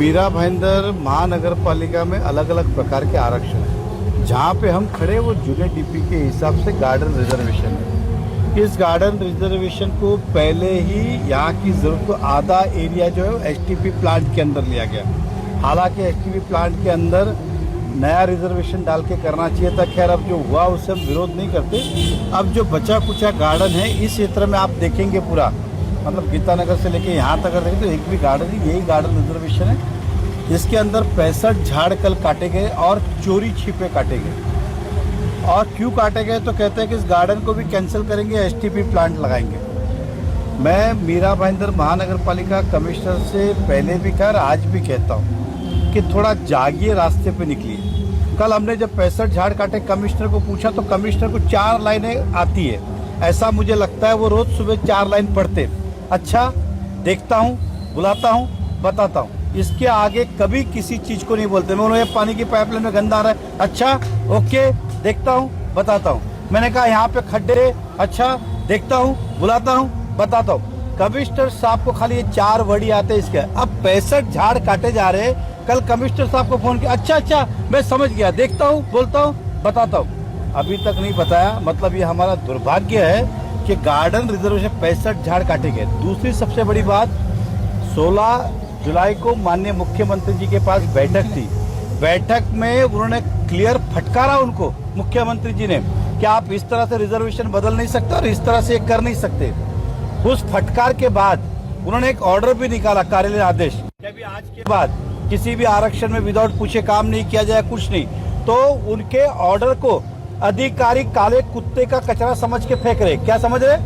मीरा भाईंदर महानगर पालिका में अलग अलग प्रकार के आरक्षण हैं। जहाँ पे हम खड़े वो जूने डीपी के हिसाब से गार्डन रिजर्वेशन है। इस गार्डन रिजर्वेशन को पहले ही यहाँ की जरूरत को आधा एरिया जो है एसटीपी प्लांट के अंदर लिया गया। हालांकि एसटीपी प्लांट के अंदर नया रिजर्वेशन डाल के करना चाहिए था। खैर अब जो हुआ उससे हम विरोध नहीं करते। अब जो बचा कुचा गार्डन है इस क्षेत्र में आप देखेंगे पूरा मतलब गीतानगर से लेके यहाँ तक अगर देखें तो एक भी गार्डन नहीं, यही गार्डन रिजर्वेशन है। इसके अंदर 65 झाड़ कल काटे गए और चोरी छिपे काटे गए। और क्यों काटे गए तो कहते हैं कि इस गार्डन को भी कैंसिल करेंगे, एसटीपी प्लांट लगाएंगे। मैं मीरा भाईंदर महानगर पालिका कमिश्नर से पहले भी कहा, आज भी कहता हूँ कि थोड़ा जागिए, रास्ते पे निकलिए। कल हमने जब 65 झाड़ काटे कमिश्नर को पूछा तो कमिश्नर को 4 लाइनें आती है। ऐसा मुझे लगता है वो रोज सुबह 4 लाइन पढ़ते। अच्छा, देखता हूँ, बुलाता हूँ, बताता हूँ, इसके आगे कभी किसी चीज को नहीं बोलते। मैं उन्होंने पानी की पाइपलाइन में गंदा आ रहा है, अच्छा ओके, देखता हूँ, बताता हूँ। मैंने कहा यहाँ पे खड्डे, अच्छा देखता हूँ, बुलाता हूँ, बताता हूँ। कमिश्नर साहब को खाली ये 4 वर्ड आते हैं इसके। अब 65 झाड़ काटे जा रहे हैं। कल कमिश्नर साहब को फोन किया, अच्छा मैं समझ गया, देखता हूँ, बोलता हूँ, बताता हूँ। अभी तक नहीं बताया। मतलब ये हमारा दुर्भाग्य है कि गार्डन रिजर्वेशन 65 झाड़ काटे गए। दूसरी सबसे बड़ी बात, 16 जुलाई को माननीय मुख्यमंत्री जी के पास बैठक थी। बैठक में उन्होंने क्लियर फटकारा उनको, मुख्यमंत्री जी ने, कि आप इस तरह से रिजर्वेशन बदल नहीं सकते और इस तरह से कर नहीं सकते। उस फटकार के बाद उन्होंने एक ऑर्डर भी निकाला, कार्यालय आदेश, कि अभी आज के बाद किसी भी आरक्षण में विदाउट पूछे काम नहीं किया जाए, कुछ नहीं। तो उनके ऑर्डर को अधिकारी काले कुत्ते का कचरा समझ के फेंक रहे। क्या समझ रहे?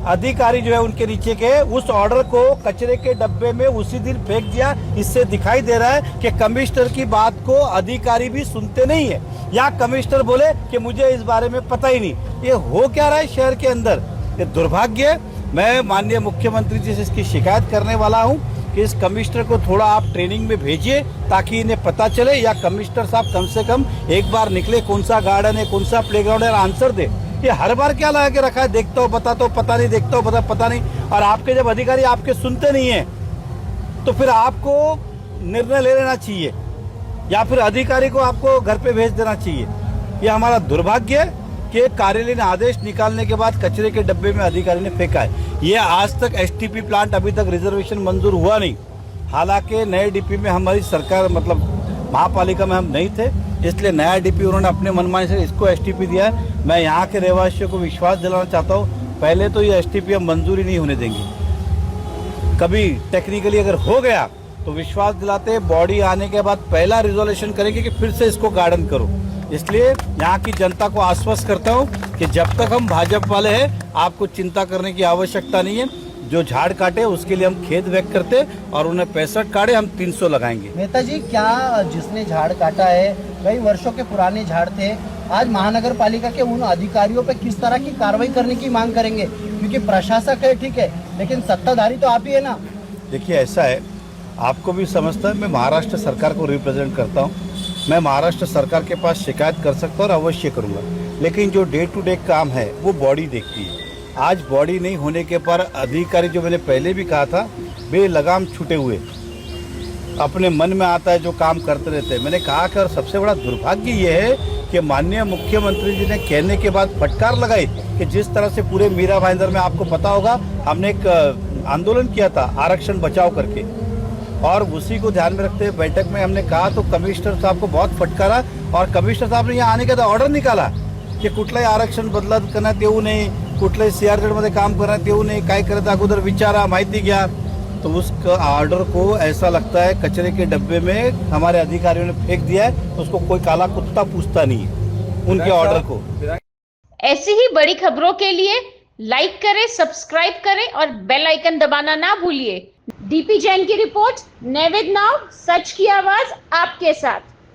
अधिकारी जो है उनके नीचे के उस ऑर्डर को कचरे के डब्बे में उसी दिन फेंक दिया। इससे दिखाई दे रहा है कि कमिश्नर की बात को अधिकारी भी सुनते नहीं है, या कमिश्नर बोले कि मुझे इस बारे में पता ही नहीं। ये हो क्या रहा है शहर के अंदर? ये दुर्भाग्य है। मैं माननीय मुख्यमंत्री जी से इसकी शिकायत करने वाला हूँ कि इस कमिश्नर को थोड़ा आप ट्रेनिंग में भेजिए ताकि इन्हें पता चले, या कमिश्नर साहब कम से कम एक बार निकले, कौन सा गार्डन है, कौन सा प्लेग्राउंड है, आंसर दे। ये हर बार क्या लगा के रखा है, देखता हूँ, बताता हूँ, पता नहीं, देखता हूँ, पता नहीं। और आपके जब अधिकारी आपके सुनते नहीं है तो फिर आपको निर्णय ले लेना चाहिए, या फिर अधिकारी को आपको घर पे भेज देना चाहिए। ये हमारा दुर्भाग्य है कि कार्यालय ने आदेश निकालने के बाद कचरे के डब्बे में अधिकारी ने फेंका है। ये आज तक एसटीपी प्लांट अभी तक रिजर्वेशन मंजूर हुआ नहीं। हालांकि नए डीपी में हमारी सरकार मतलब महापालिका में हम नहीं थे, इसलिए नया डीपी उन्होंने अपने मनमानी से इसको एसटीपी दिया है। मैं यहाँ के रहवासियों को विश्वास दिलाना चाहता हूँ, पहले तो ये एसटीपी हम मंजूरी नहीं होने देंगे। कभी टेक्निकली अगर हो गया तो विश्वास दिलाते, बॉडी आने के बाद पहला रिजोल्यूशन करेंगे कि फिर से इसको गार्डन करो। इसलिए यहाँ की जनता को आश्वस्त करता हूँ कि जब तक हम भाजपा वाले हैं आपको चिंता करने की आवश्यकता नहीं है। जो झाड़ काटे उसके लिए हम खेद व्यक्त करते, और उन्हें 65 काटे, हम 300 लगाएंगे। नेताजी, क्या जिसने झाड़ काटा है कई वर्षों के पुराने झाड़ थे, आज महानगर पालिका के उन अधिकारियों पे किस तरह की कार्रवाई करने की मांग करेंगे? क्योंकि प्रशासक है ठीक है, लेकिन सत्ताधारी तो आप ही है ना। देखिए ऐसा है, आपको भी समझता है, मैं महाराष्ट्र सरकार को रिप्रेजेंट करता हूँ। मैं महाराष्ट्र सरकार के पास शिकायत कर सकता हूँ और अवश्य करूँगा, लेकिन जो डे टू डे काम है वो बॉडी देखती है। आज बॉडी नहीं होने के पर अधिकारी, जो मैंने पहले भी कहा था, बेलगाम छूटे हुए अपने मन में आता है जो काम करते रहते हैं। मैंने कहा कि और सबसे बड़ा दुर्भाग्य ये है कि माननीय मुख्यमंत्री जी ने कहने के बाद फटकार लगाई कि जिस तरह से पूरे मीरा भाईंदर में, आपको पता होगा, हमने एक आंदोलन किया था आरक्षण बचाओ करके, और उसी को ध्यान में रखते हुए बैठक में हमने कहा तो कमिश्नर साहब को बहुत फटकारा, और कमिश्नर साहब ने यहाँ आने का ऑर्डर निकाला की कुठलंही आरक्षण बदलत करण्यात येऊ नये, कुठल्याही सीआरझेड मध्ये काम करण्यात येऊ नये, काय करत अगोदर विचारा, माहिती घ्या। तो उस ऑर्डर को ऐसा लगता है कचरे के डब्बे में हमारे अधिकारियों ने फेंक दिया है, उसको कोई काला कुत्ता पूछता नहीं है उनके ऑर्डर को। ऐसी ही बड़ी खबरों के लिए लाइक करें, सब्सक्राइब करें और बेल आइकन दबाना ना भूलिए। डीपी जैन की रिपोर्ट, नैवेद्य नाव, सच की आवाज आपके साथ।